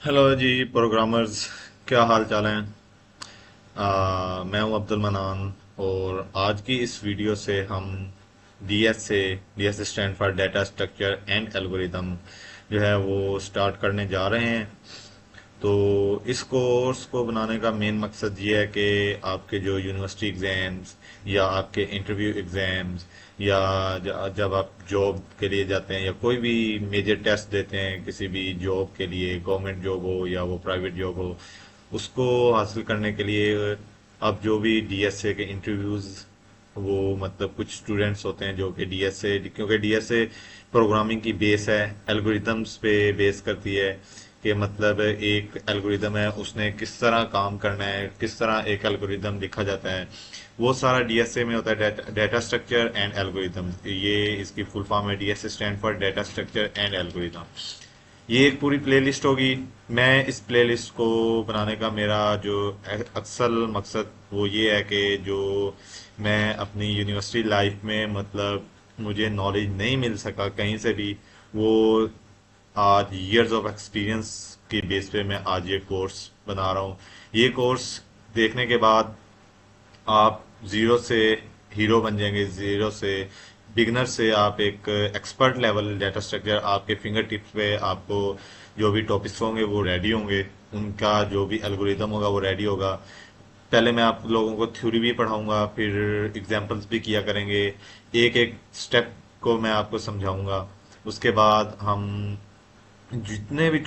Hello जी programmers, क्या हाल चाल हैं। मैं हूं अब्दुल मनान और आज की इस वीडियो से हम DS stand for data structure and algorithm जो है वो स्टार्ट करने जा रहे हैं। तो इस कोर्स को बनाने का मेन मकसद ये है कि आपके जो यूनिवर्सिटी एग्ज़ाम्स या आपके इंटरव्यू एग्ज़ाम्स या जब आप जॉब के लिए जाते हैं या कोई भी मेजर टेस्ट देते हैं किसी भी जॉब के लिए, गवर्नमेंट जॉब हो या वो प्राइवेट जॉब हो, उसको हासिल करने के लिए अब जो भी डीएसए के इंटरव्यूज़ वो मतलब कुछ स्टूडेंट्स होते हैं जो कि डीएसए, क्योंकि डीएसए प्रोग्रामिंग की बेस है, एल्गोरिदम्स पे बेस करती है कि मतलब एक एल्गोरिदम है उसने किस तरह काम करना है, किस तरह एक एल्गोरिदम लिखा जाता है, वो सारा डीएसए में होता है। डाटा स्ट्रक्चर एंड एल्गोरिदम, ये इसकी फुल फॉर्म है, DSA stand for data structure and algorithm. ये एक पूरी प्लेलिस्ट होगी। मैं इस प्लेलिस्ट को बनाने का मेरा जो असल मकसद वो ये है कि जो मैं अपनी यूनिवर्सिटी लाइफ में मतलब मुझे नॉलेज नहीं मिल सका कहीं से भी, वो आज ईयर्स ऑफ एक्सपीरियंस के बेस पे मैं आज ये कोर्स बना रहा हूँ। ये कोर्स देखने के बाद आप जीरो से हीरो बन जाएंगे, जीरो से बिगनर से आप एक एक्सपर्ट लेवल डाटा स्ट्रक्चर आपके फिंगर टिप्स पे, आपको जो भी टॉपिक्स होंगे वो रेडी होंगे, उनका जो भी एल्गोरिदम होगा वो रेडी होगा। पहले मैं आप लोगों को थ्योरी भी पढ़ाऊंगा, फिर एग्जांपल्स भी किया करेंगे, एक एक स्टेप को मैं आपको समझाऊंगा। उसके बाद हम जितने भी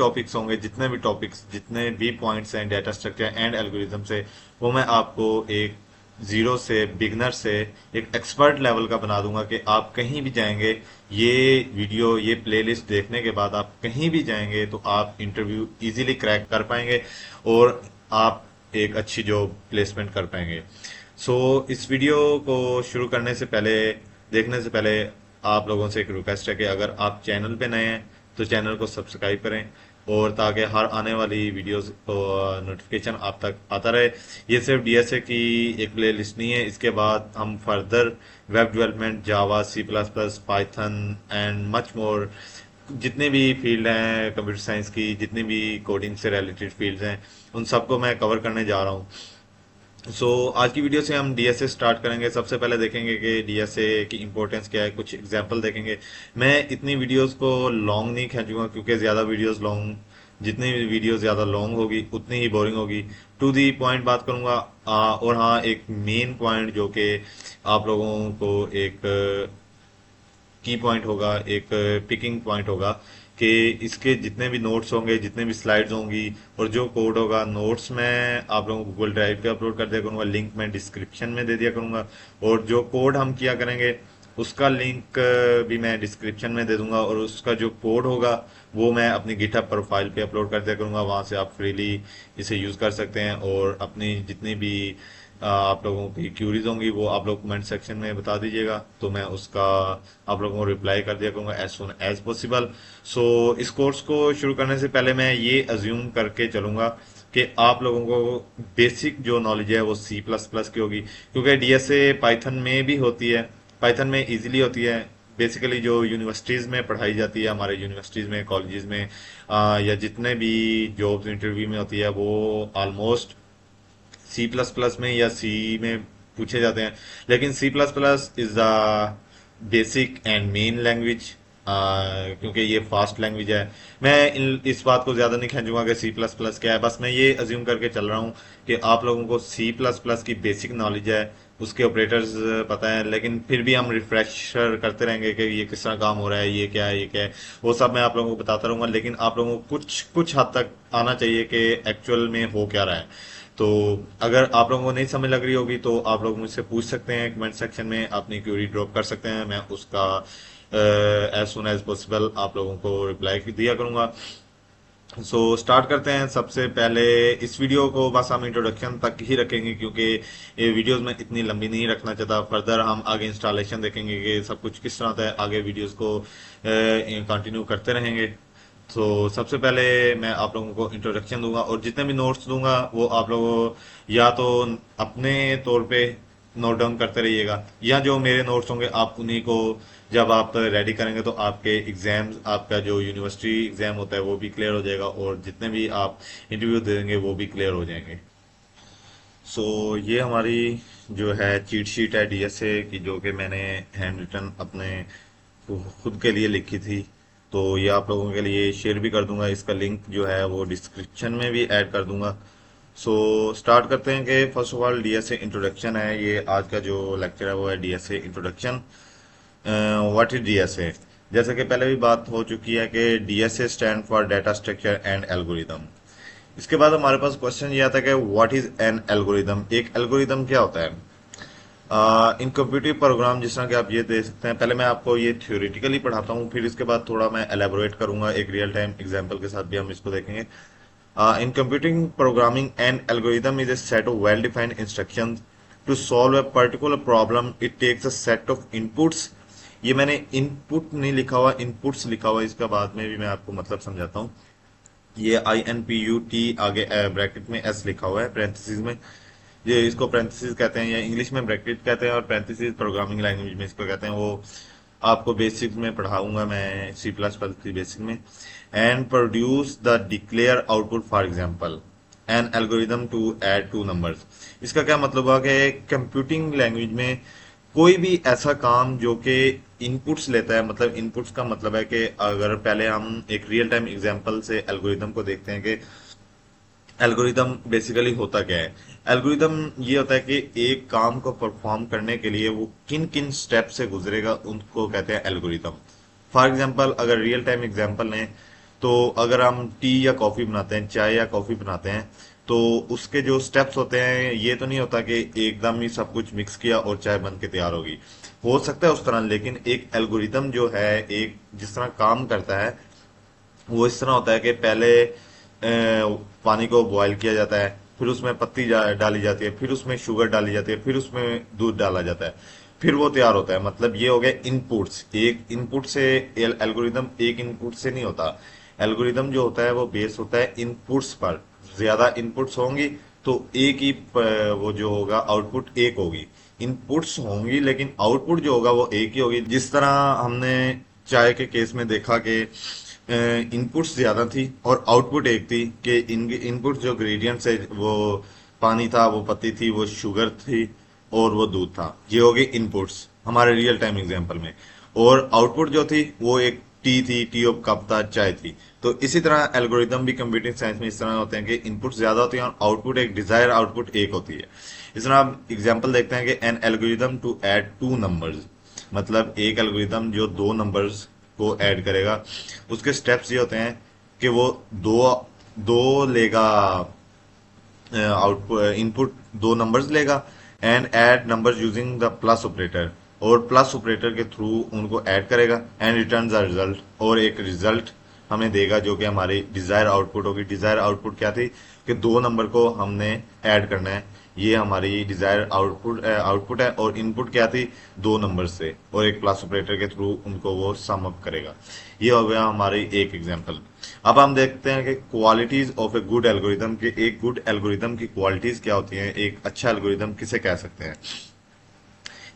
पॉइंट्स हैं डाटा स्ट्रक्चर एंड एल्गोरिथम से, वो मैं आपको एक जीरो से बिगनर से एक एक्सपर्ट लेवल का बना दूंगा कि आप कहीं भी जाएंगे, ये वीडियो ये प्लेलिस्ट देखने के बाद आप कहीं भी जाएंगे तो आप इंटरव्यू इजीली क्रैक कर पाएंगे और आप एक अच्छी जॉब प्लेसमेंट कर पाएंगे। सो इस वीडियो को शुरू करने से पहले, देखने से पहले, आप लोगों से एक रिक्वेस्ट है कि अगर आप चैनल पे नए हैं तो चैनल को सब्सक्राइब करें और ताकि हर आने वाली वीडियोस नोटिफिकेशन आप तक आता रहे। ये सिर्फ डीएसए की एक प्ले लिस्ट नहीं है, इसके बाद हम further web development, Java, C plus plus, Python and much more, जितने भी फील्ड हैं कंप्यूटर साइंस की, जितनी भी कोडिंग से रिलेटेड फील्ड्स हैं, उन सबको मैं कवर करने जा रहा हूँ। आज की वीडियो से हम डीएसए स्टार्ट करेंगे। सबसे पहले देखेंगे कि डीएसए की इंपॉर्टेंस क्या है, कुछ एग्जांपल देखेंगे। मैं इतनी वीडियोस को लॉन्ग नहीं खींचूंगा क्योंकि ज़्यादा वीडियोस लॉन्ग, जितनी भी वीडियो ज़्यादा लॉन्ग होगी उतनी ही बोरिंग होगी। टू दी पॉइंट बात करूंगा। और हाँ, एक मेन पॉइंट जो कि आप लोगों को एक की पॉइंट होगा, एक पिकिंग पॉइंट होगा कि इसके जितने भी नोट्स होंगे, जितने भी स्लाइड्स होंगी और जो कोड होगा, नोट्स मैं आप लोगों को गूगल ड्राइव पे अपलोड कर दिया करूंगा, लिंक मैं डिस्क्रिप्शन में दे दिया करूंगा, और जो कोड हम किया करेंगे उसका लिंक भी मैं डिस्क्रिप्शन में दे दूंगा, और उसका जो कोड होगा वो मैं अपनी गिटहब प्रोफाइल पे अपलोड कर दिया करूंगा। वहां से आप फ्रीली इसे यूज कर सकते हैं और अपनी जितनी भी आप लोगों की क्यूरीज होंगी वो आप लोग कमेंट सेक्शन में बता दीजिएगा, तो मैं उसका आप लोगों को रिप्लाई कर दिया करूंगा एज सुन एज पॉसिबल। इस कोर्स को शुरू करने से पहले मैं ये अज्यूम करके चलूंगा कि आप लोगों को बेसिक जो नॉलेज है वो सी प्लस प्लस की होगी, क्योंकि डीएसए पाइथन में भी होती है, पाइथन में इजीली होती है। बेसिकली जो यूनिवर्सिटीज़ में पढ़ाई जाती है, हमारे यूनिवर्सिटीज़ में, कॉलेजेस में, या जितने भी जॉब्स इंटरव्यू में होती है, वो ऑलमोस्ट सी प्लस प्लस में या सी में पूछे जाते हैं। लेकिन C plus plus is the basic and main language, क्योंकि ये फास्ट लैंग्वेज है। मैं इस बात को ज्यादा नहीं खींचूंगा कि सी प्लस प्लस क्या है, बस मैं ये अज्यूम करके चल रहा हूँ कि आप लोगों को सी प्लस प्लस की बेसिक नॉलेज है, उसके ऑपरेटर्स पता है, लेकिन फिर भी हम रिफ्रेशर करते रहेंगे कि ये किस तरह काम हो रहा है, ये क्या है, ये क्या है, वो सब मैं आप लोगों को बताता रहूंगा। लेकिन आप लोगों को कुछ कुछ हद तक आना चाहिए कि एक्चुअल में हो क्या रहा है। तो अगर आप लोगों को नहीं समझ लग रही होगी तो आप लोग मुझसे पूछ सकते हैं, कमेंट सेक्शन में अपनी क्वेरी ड्रॉप कर सकते हैं, मैं उसका एज सुन एज पॉसिबल आप लोगों को रिप्लाई दिया करूंगा। स्टार्ट करते हैं। सबसे पहले इस वीडियो को बस हम इंट्रोडक्शन तक ही रखेंगे क्योंकि ये वीडियोस में इतनी लंबी नहीं रखना चाहता। फर्दर हम आगे इंस्टॉलेशन देखेंगे कि सब कुछ किस तरह होता है, आगे वीडियोस को कंटिन्यू करते रहेंगे। सबसे पहले मैं आप लोगों को इंट्रोडक्शन दूंगा और जितने भी नोट्स दूंगा वो आप लोगों या तो अपने तौर पे नोट डाउन करते रहिएगा, या जो मेरे नोट्स होंगे आप उन्हीं को जब आप रेडी करेंगे तो आपके एग्जाम्स, आपका जो यूनिवर्सिटी एग्जाम होता है वो भी क्लियर हो जाएगा, और जितने भी आप इंटरव्यू देंगे वो भी क्लियर हो जाएंगे। सो ये हमारी जो है चीट शीट है डीएसए की, जो कि मैंने हैंड रिटन अपने खुद के लिए लिखी थी। तो ये आप लोगों के लिए शेयर भी कर दूंगा, इसका लिंक जो है वो डिस्क्रिप्शन में भी ऐड कर दूंगा। सो स्टार्ट करते हैं कि first of all DSA introduction है, ये आज का जो लेक्चर है वो है DSA introduction. What is DSA? जैसे कि पहले भी बात हो चुकी है कि DSA stand for data structure and algorithm. इसके बाद हमारे पास क्वेश्चन ये आता है कि व्हाट इज एन एल्गोरिदम? एक एल्गोरिदम क्या होता है? इन कंप्यूटर प्रोग्राम, जिस तरह कि आप ये देख सकते हैं, पहले मैं आपको ये थ्योरेटिकली पढ़ाता हूँ, फिर इसके बाद थोड़ा मैं एलेबोरेट करूंगा, एक रियल टाइम एग्जांपल के साथ भी हम इसको देखेंगे। In computing programming, an algorithm is a set of well-defined instructions to solve a particular problem. It takes a set of inputs. ये मैंने इनपुट नहीं लिखा हुआ, इनपुट्स लिखा हुआ, इसका बाद में भी मैं आपको मतलब समझाता हूँ। ये INPUT आगे ब्रैकेट में S लिखा हुआ है पैरेंथेसिस में, ये इसको पैरेंथेसिस कहते हैं, या इंग्लिश में ब्रैकेट कहते हैं, और पैरेंथेसिस प्रोग्रामिंग लैंग्वेज में इसको कहते हैं। वो आपको बेसिक्स में पढ़ाऊंगा मैं, C++ की बेसिक में। And produce the declare output, for example an algorithm to add two numbers. इसका क्या मतलब हुआ कि कंप्यूटिंग लैंग्वेज में कोई भी ऐसा काम जो कि इनपुट्स लेता है, मतलब इनपुट्स का मतलब है कि अगर पहले हम एक रियल टाइम एग्जांपल से एल्गोरिदम को देखते हैं कि एल्गोरिदम बेसिकली होता क्या है। एल्गोरिदम ये होता है कि एक काम को परफॉर्म करने के लिए वो किन किन स्टेप से गुजरेगा, उनको कहते हैं एल्गोरिदम। फॉर एग्जांपल अगर रियल टाइम एग्जांपल लें, तो अगर हम टी या कॉफी बनाते हैं, चाय या कॉफी बनाते हैं, तो उसके जो स्टेप्स होते हैं, ये तो नहीं होता कि एकदम ही सब कुछ मिक्स किया और चाय बन के तैयार होगी। हो सकता है उस तरह, लेकिन एक एल्गोरिदम जो है, एक जिस तरह काम करता है वो इस तरह होता है कि पहले पानी को बॉईल किया जाता है, फिर उसमें पत्ती डाली जाती है, फिर उसमें शुगर डाली जाती है, फिर उसमें दूध डाला जाता है, फिर वो तैयार होता है। मतलब ये हो गया इनपुट्स। एक इनपुट से एल्गोरिदम एक इनपुट से नहीं होता। एल्गोरिदम जो होता है वो बेस होता है इनपुट्स पर। ज्यादा इनपुट्स होंगी तो एक ही वो जो होगा आउटपुट एक होगी। इनपुट्स होंगी लेकिन आउटपुट जो होगा वो एक ही होगी। जिस तरह हमने चाय के केस में देखा कि इनपुट्स ज्यादा थी और आउटपुट एक थी, कि इनपुट जो ग्रेडियंट्स है वो पानी था, वो पत्ती थी, वो शुगर थी और वो दूध था। ये हो गए इनपुट्स हमारे रियल टाइम एग्जांपल में। और आउटपुट जो थी वो एक टी थी, टी ऑफ कप था, चाय थी। तो इसी तरह एल्गोरिदम भी कंप्यूटिंग साइंस में इस तरह होते हैं कि इनपुट ज्यादा होती है और आउटपुट एक डिजायर आउटपुट एक होती है। इस तरह आप एग्जाम्पल देखते हैं कि an algorithm to add two numbers, मतलब एक एल्गोरिदम जो दो नंबर्स को ऐड करेगा, उसके स्टेप्स ये होते हैं कि वो दो दो लेगा, आउटपुट इनपुट दो नंबर्स लेगा, and add numbers using the plus operator, और प्लस ऑपरेटर के थ्रू उनको ऐड करेगा, एंड रिटर्न द रिजल्ट, और एक रिजल्ट हमें देगा जो कि हमारी डिजायर आउटपुट होगी। डिजायर आउटपुट क्या थी कि दो नंबर को हमने ऐड करना है, ये हमारी डिजायर आउटपुट है। और इनपुट क्या थी, दो नंबर से, और एक प्लस ऑपरेटर के थ्रू उनको वो सम अप करेगा। ये हो गया हमारी एक एग्जांपल। अब हम देखते हैं कि qualities of a good algorithm, के एक गुड एल्गोरिदम की क्वालिटीज क्या होती हैं, एक अच्छा एल्गोरिदम किसे कह सकते हैं।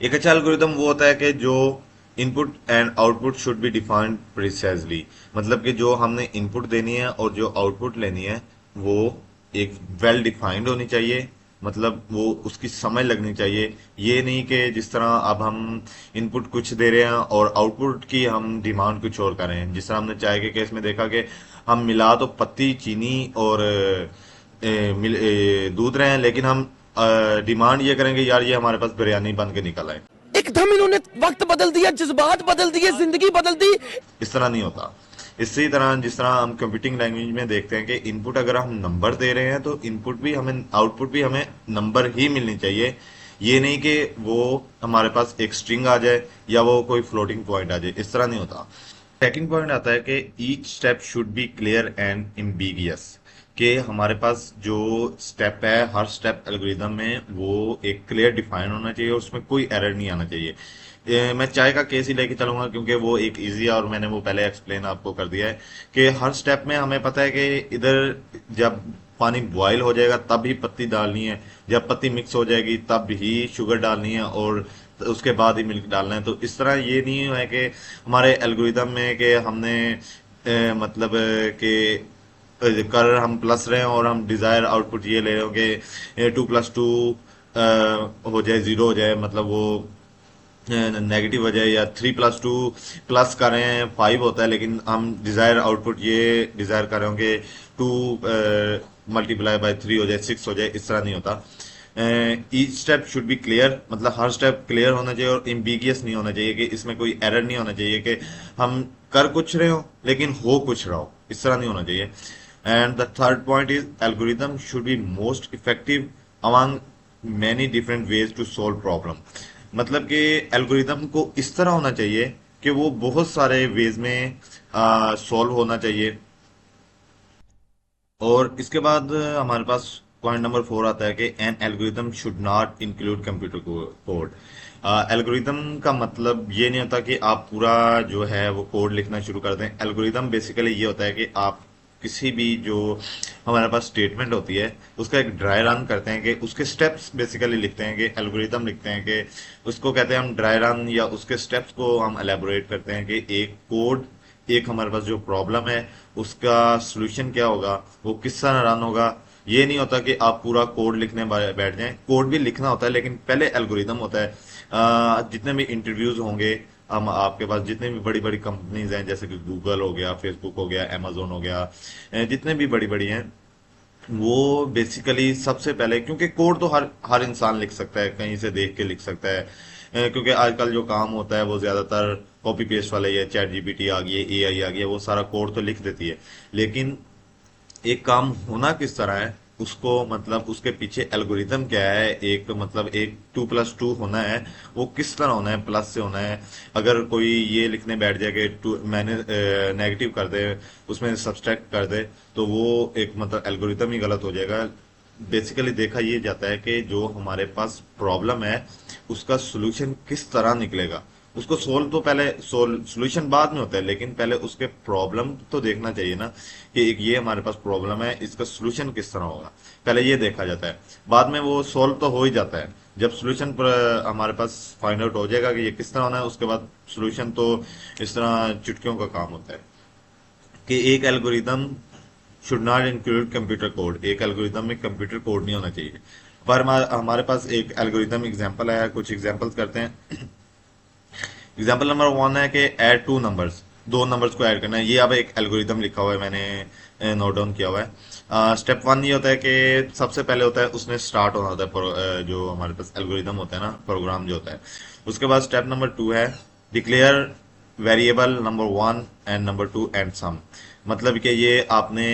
एक अच्छा एल्गोरिदम वो होता है कि जो input and output should be defined precisely, मतलब कि जो हमने इनपुट देनी है और जो आउटपुट लेनी है वो एक वेल डिफाइंड होनी चाहिए, मतलब वो उसकी समझ लगनी चाहिए। ये नहीं कि जिस तरह अब हम इनपुट कुछ दे रहे हैं और आउटपुट की हम डिमांड कुछ और कर रहे हैं। जिस तरह हमने चाय के केस में देखा कि हम मिला तो पत्ती, चीनी और दूध रहे हैं, लेकिन हम डिमांड ये करेंगे यार ये हमारे पास बिरयानी बन के निकल आए। एकदम इन्होंने वक्त बदल दिया, जज्बात बदल दिए, जिंदगी बदल दी। इस तरह नहीं होता। इसी तरह जिस तरह हम कंप्यूटिंग लैंग्वेज में देखते हैं कि इनपुट अगर हम नंबर दे रहे हैं तो इनपुट भी हमें, आउटपुट भी हमें नंबर ही मिलनी चाहिए। ये नहीं कि वो हमारे पास एक स्ट्रिंग आ जाए या वो कोई फ्लोटिंग पॉइंट आ जाए, इस तरह नहीं होता। सेकंड पॉइंट आता है कि each step should be clear and ambiguous, कि हमारे पास जो स्टेप है, हर स्टेप एल्गोरिदम में वो एक क्लियर डिफाइन होना चाहिए और उसमें कोई एरर नहीं आना चाहिए। मैं चाय का केस ही लेके चलूंगा क्योंकि वो एक इजी है और मैंने वो पहले एक्सप्लेन आपको कर दिया है कि हर स्टेप में हमें पता है कि इधर जब पानी बॉयल हो जाएगा तब ही पत्ती डालनी है, जब पत्ती मिक्स हो जाएगी तब ही शुगर डालनी है, और उसके बाद ही मिल्क डालना है। तो इस तरह ये नहीं है कि हमारे एल्गोरिदम में कि हमने मतलब कि कर हम प्लस रहे हैं और हम डिजायर आउटपुट ये ले रहे हो कि 2+2 हो जाए, 0 हो जाए, मतलब वो नेगेटिव हो जाए, या 3+2 प्लस कर रहे हैं 5 होता है, लेकिन हम डिजायर आउटपुट ये डिजायर कर रहे होंगे 2 × 3 हो जाए, 6 हो जाए। इस तरह नहीं होता। Each step should be clear, मतलब हर स्टेप क्लियर होना चाहिए और एम्बिगियस नहीं होना चाहिए, कि इसमें कोई एरर नहीं होना चाहिए कि हम कर कुछ रहे हो लेकिन हो कुछ रहा हो, इस तरह नहीं होना चाहिए। And the third point is algorithm should be most effective among many different ways to solve problem. मतलब कि एल्गोरिदम को इस तरह होना चाहिए कि वो बहुत सारे वेज में सॉल्व होना चाहिए। और इसके बाद हमारे पास पॉइंट नंबर 4 आता है कि an algorithm should not include computer code. Algorithm का मतलब ये नहीं होता कि आप पूरा जो है वो कोड लिखना शुरू कर दें। एल्गोरिदम बेसिकली ये होता है कि आप किसी भी जो हमारे पास स्टेटमेंट होती है उसका एक ड्राई रन करते हैं, कि उसके स्टेप्स बेसिकली लिखते हैं, कि एल्गोरिदम लिखते हैं, कि उसको कहते हैं हम ड्राई रन, या उसके स्टेप्स को हम एलेबोरेट करते हैं कि एक कोड, एक हमारे पास जो प्रॉब्लम है उसका सोल्यूशन क्या होगा, वो किस तरह रन होगा। ये नहीं होता कि आप पूरा कोड लिखने बैठ जाएं, कोड भी लिखना होता है लेकिन पहले एल्गोरिदम होता है। जितने भी इंटरव्यूज होंगे, हम आपके पास जितने भी बड़ी बड़ी कंपनीज हैं, जैसे कि गूगल हो गया, फेसबुक हो गया, amazon हो गया, जितने भी बड़ी बड़ी हैं, वो बेसिकली सबसे पहले, क्योंकि कोड तो हर हर इंसान लिख सकता है, कहीं से देख के लिख सकता है, क्योंकि आजकल जो काम होता है वो ज्यादातर कॉपी पेस्ट वाला ही है, चैट जीपीटी आ गई है, एआई आ गई है, वो सारा कोड तो लिख देती है। लेकिन एक काम होना किस तरह है, उसको मतलब उसके पीछे एल्गोरिदम क्या है, एक मतलब एक 2+2 होना है, वो किस तरह होना है, प्लस से होना है। अगर कोई ये लिखने बैठ जाए कि मैंने नेगेटिव कर दे, उसमें सब्सट्रैक्ट कर दे, तो वो एक मतलब एल्गोरिदम ही गलत हो जाएगा। बेसिकली देखा ये जाता है कि जो हमारे पास प्रॉब्लम है उसका सोल्यूशन किस तरह निकलेगा, उसको सोल्व तो पहले, सोल्यूशन बाद में होता है, लेकिन पहले उसके प्रॉब्लम तो देखना चाहिए ना, कि एक ये हमारे पास प्रॉब्लम है, इसका सोल्यूशन किस तरह होगा, पहले ये देखा जाता है। बाद में वो सोल्व तो हो ही जाता है, जब सोल्यूशन पर हमारे पास फाइंड आउट हो जाएगा कि ये किस तरह होना है, उसके बाद सोल्यूशन तो इस तरह चुटकियों का काम होता है। कि एक algorithm should not include computer code, एक एल्गोरिदम में कंप्यूटर कोड नहीं होना चाहिए। पर हमारे पास एक एल्गोरिदम एग्जांपल है, कुछ एग्जांपल्स करते हैं। एग्जाम्पल नंबर 1 है कि ऐड 2 नंबर्स, 2 नंबर्स को ऐड करना है। ये अब एक एल्गोरिदम लिखा हुआ है, मैंने नोट डाउन किया हुआ है। स्टेप 1 ये होता है कि सबसे पहले होता है उसमें स्टार्ट होना होता है, जो हमारे पास एल्गोरिदम होता है ना, प्रोग्राम जो होता है। उसके बाद स्टेप नंबर 2 है declare variable number 1 and number 2 and sum. मतलब कि ये आपने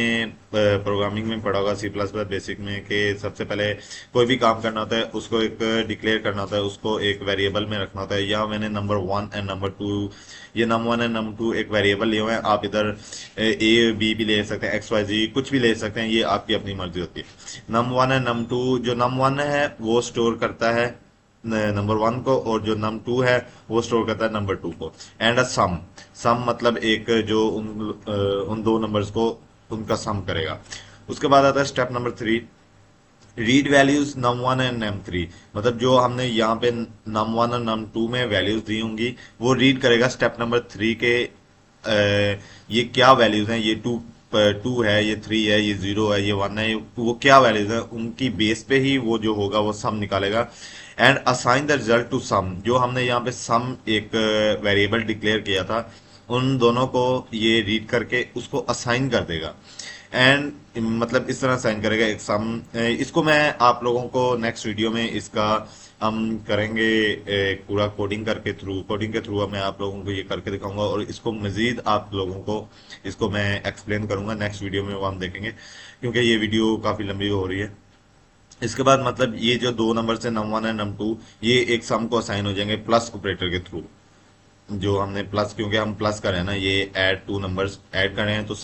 प्रोग्रामिंग में पढ़ा होगा, C++ बेसिक में, कि सबसे पहले कोई भी काम करना होता है उसको एक डिक्लेयर करना होता है, उसको एक वेरिएबल में रखना होता है। यहाँ मैंने नंबर 1 एंड नंबर 2, ये नंबर 1 एंड नंबर 2 एक वेरिएबल लिए हुए हैं। आप इधर ए बी भी ले सकते हैं, XYZ कुछ भी ले सकते हैं, ये आपकी अपनी मर्जी होती है। नंबर 1 एंड नंबर 2, जो नंबर 1 है वो स्टोर करता है नंबर 1 को, और जो नंबर 2 है वो स्टोर करता है नंबर 2 को। एंड अ सम, सम मतलब एक जो उन 2 नंबर्स को उनका सम करेगा। उसके बाद आता है step number 3, read values num1 and num3। मतलब जो हमने यहाँ पे num1 और num2 में वैल्यूज दी होंगी वो रीड करेगा स्टेप नंबर 3 के ये क्या वैल्यूज हैं, ये 2 है, ये 3 है, ये 0 है, ये 1 है, वो क्या वैल्यूज है, उनकी बेस पे ही वो जो होगा वो सम निकालेगा। And assign the result to sum, जो हमने यहाँ पे सम एक वेरिएबल डिक्लेयर किया था, उन दोनों को ये रीड करके उसको असाइन कर देगा। एंड मतलब इस तरह साइन करेगा एक सम। इसको मैं आप लोगों को नेक्स्ट वीडियो में इसका हम करेंगे, पूरा कोडिंग के थ्रू मैं आप लोगों को ये करके दिखाऊंगा, और इसको मजीद आप लोगों को इसको मैं एक्सप्लेन करूंगा नेक्स्ट वीडियो में, वो हम देखेंगे, क्योंकि ये वीडियो काफी लंबी हो रही है। इसके बाद मतलब ये जो 2 नंबर से नंबर 1 है नंबर 2, ये एक सम को असाइन हो जाएंगे प्लस ऑपरेटर के थ्रू। जो हमने प्लस, क्योंकि हम प्लस कर रहे हैं ना, ये ऐड 2 नंबर्स ऐड कर रहे हैं, तो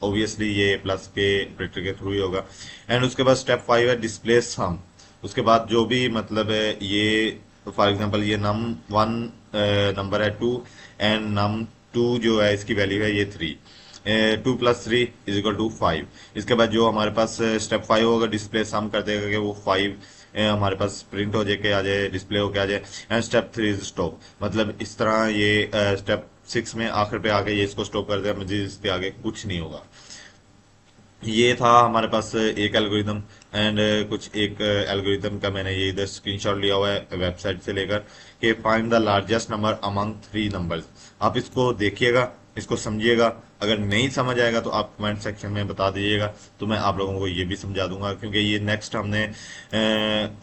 ऑब्वियसली ये प्लस के ऑपरेटर के थ्रू ही होगा। एंड उसके बाद स्टेप 5 है डिस्प्ले सम। उसके बाद जो भी मतलब है ये, फॉर एग्जांपल ये num1 नंबर है 2, एंड num2 जो है इसकी वैल्यू है ये 3। 2+3 = 5। इसके बाद जो हमारे पास स्टेप 5 होगा, डिस्प्ले सम कर देगा कि वो 5 हमारे पास प्रिंट हो जाए, आ जाए, डिस्प्ले होके आ जाए। एंड स्टेप 3 इज स्टॉप, मतलब इस तरह ये स्टेप 6 में आखिर पे आके ये इसको स्टॉप कर देगा, मुझे इसके आगे कुछ नहीं होगा। ये था हमारे पास एक एल्गोरिदम। एंड कुछ एक एल्गोरिदम का मैंने ये इधर स्क्रीनशॉट लिया हुआ है वेबसाइट से लेकर, कि find the largest number among 3 numbers. आप इसको देखिएगा, इसको समझिएगा। अगर नहीं समझ आएगा तो आप कमेंट सेक्शन में बता दीजिएगा, तो मैं आप लोगों को ये भी समझा दूंगा, क्योंकि ये नेक्स्ट हमने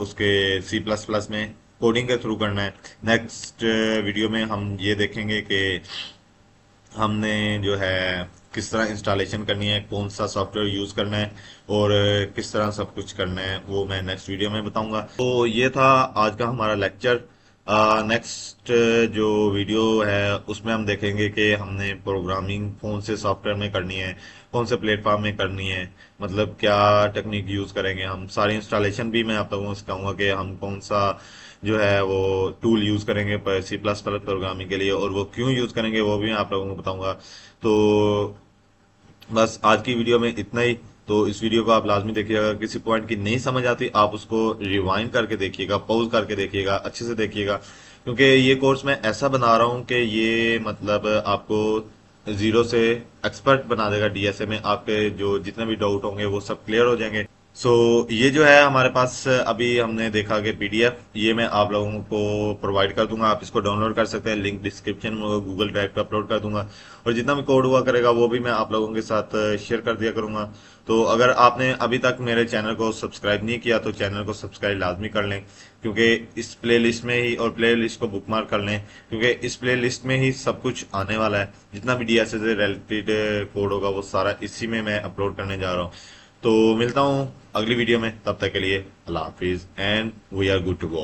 उसके C++ में कोडिंग के थ्रू करना है। नेक्स्ट वीडियो में हम ये देखेंगे कि हमने जो है किस तरह इंस्टॉलेशन करनी है, कौन सा सॉफ्टवेयर यूज करना है, और किस तरह सब कुछ करना है, वो मैं नेक्स्ट वीडियो में बताऊंगा। तो ये था आज का हमारा लेक्चर। नेक्स्ट जो वीडियो है उसमें हम देखेंगे कि हमने प्रोग्रामिंग कौन से सॉफ्टवेयर में करनी है, कौन से प्लेटफॉर्म में करनी है, मतलब क्या टेक्निक यूज करेंगे हम। सारी इंस्टॉलेशन भी मैं आप लोगों को सिखाऊंगा कि हम कौन सा जो है वो टूल यूज करेंगे C++ प्रोग्रामिंग के लिए, और वो क्यों यूज करेंगे वो भी मैं आप लोगों को बताऊंगा। तो बस आज की वीडियो में इतना ही। तो इस वीडियो को आप लाजमी देखिएगा, किसी पॉइंट की नहीं समझ आती आप उसको रिवाइंड करके देखिएगा, पॉज करके देखिएगा, अच्छे से देखिएगा, क्योंकि ये कोर्स मैं ऐसा बना रहा हूँ कि ये मतलब आपको जीरो से एक्सपर्ट बना देगा। डीएसए में आपके जो जितने भी डाउट होंगे वो सब क्लियर हो जाएंगे। सो ये जो है हमारे पास अभी हमने देखा कि पीडीएफ, ये मैं आप लोगों को प्रोवाइड कर दूंगा, आप इसको डाउनलोड कर सकते हैं। लिंक डिस्क्रिप्शन में गूगल ड्राइव पे अपलोड कर दूंगा, और जितना भी कोड हुआ करेगा वो भी मैं आप लोगों के साथ शेयर कर दिया करूंगा। तो अगर आपने अभी तक मेरे चैनल को सब्सक्राइब नहीं किया तो चैनल को सब्सक्राइब लाजमी कर लें, क्योंकि इस प्लेलिस्ट में ही, और प्लेलिस्ट को बुकमार्क कर लें, क्योंकि इस प्लेलिस्ट में ही सब कुछ आने वाला है। जितना भी डीएसए से रिलेटेड कोड होगा वो सारा इसी में मैं अपलोड करने जा रहा हूँ। तो मिलता हूँ अगली वीडियो में, तब तक के लिए अल्लाह हाफिज and we are good to go.